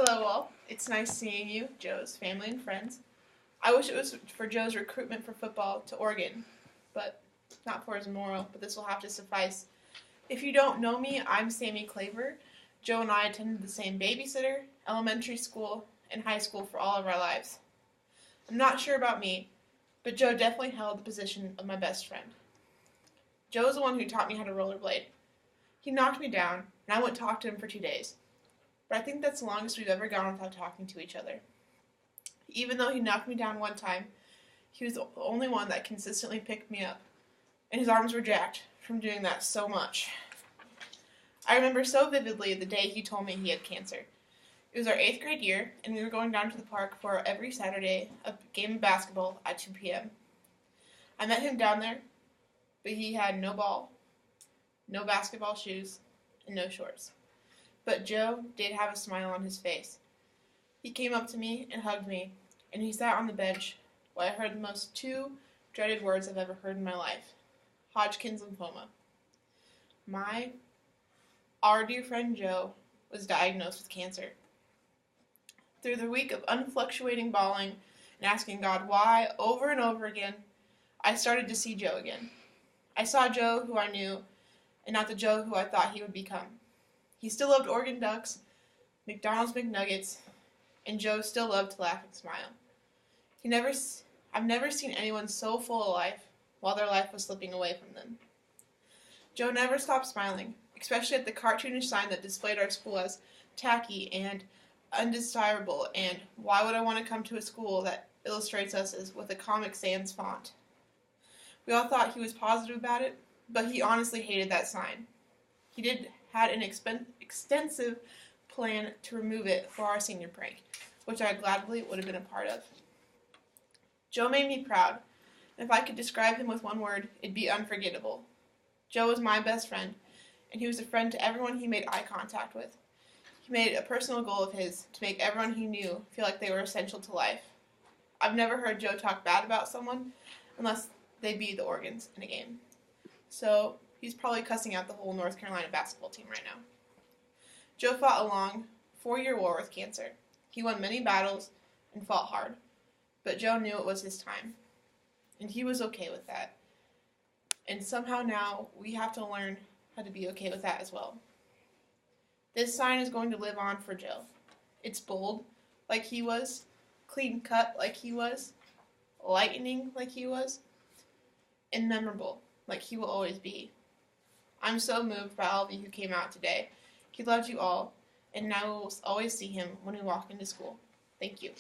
Hello all, it's nice seeing you, Joe's family and friends. I wish it was for Joe's recruitment for football to Oregon, but not for his moral, but this will have to suffice. If you don't know me, I'm Sami Kloewer. Joe and I attended the same babysitter, elementary school, and high school for all of our lives. I'm not sure about me, but Joe definitely held the position of my best friend. Joe is the one who taught me how to rollerblade. He knocked me down, and I wouldn't talk to him for 2 days. But I think that's the longest we've ever gone without talking to each other. Even though he knocked me down one time, he was the only one that consistently picked me up, and his arms were jacked from doing that so much. I remember so vividly the day he told me he had cancer. It was our 8th grade year, and we were going down to the park for every Saturday a game of basketball at 2 p.m. I met him down there, but he had no ball, no basketball shoes, and no shorts. But Joe did have a smile on his face. He came up to me and hugged me, and he sat on the bench while I heard the most 2 dreaded words I've ever heard in my life: Hodgkin's lymphoma. Our dear friend Joe was diagnosed with cancer. Through the week of unfluctuating bawling and asking God why over and over again, I started to see Joe again. I saw Joe who I knew, and not the Joe who I thought he would become. He still loved Oregon Ducks, McDonald's McNuggets, and Joe still loved to laugh and smile. I've never seen anyone so full of life while their life was slipping away from them. Joe never stopped smiling, especially at the cartoonish sign that displayed our school as tacky and undesirable, and why would I want to come to a school that illustrates us as with a Comic Sans font. We all thought he was positive about it, but he honestly hated that sign. He had an extensive plan to remove it for our senior prank, which I gladly would have been a part of. Joe made me proud, and if I could describe him with one word, it'd be unforgettable. Joe was my best friend, and he was a friend to everyone he made eye contact with. He made it a personal goal of his to make everyone he knew feel like they were essential to life. I've never heard Joe talk bad about someone unless they beat the Oregons in a game. So he's probably cussing out the whole North Carolina basketball team right now. Joe fought a long 4-year war with cancer. He won many battles and fought hard, but Joe knew it was his time, and he was okay with that. And somehow now we have to learn how to be okay with that as well. This sign is going to live on for Joe. It's bold, like he was, clean cut like he was, lightning like he was, and memorable like he will always be. I'm so moved by all of you who came out today. He loved you all, and now we will always see him when we walk into school. Thank you.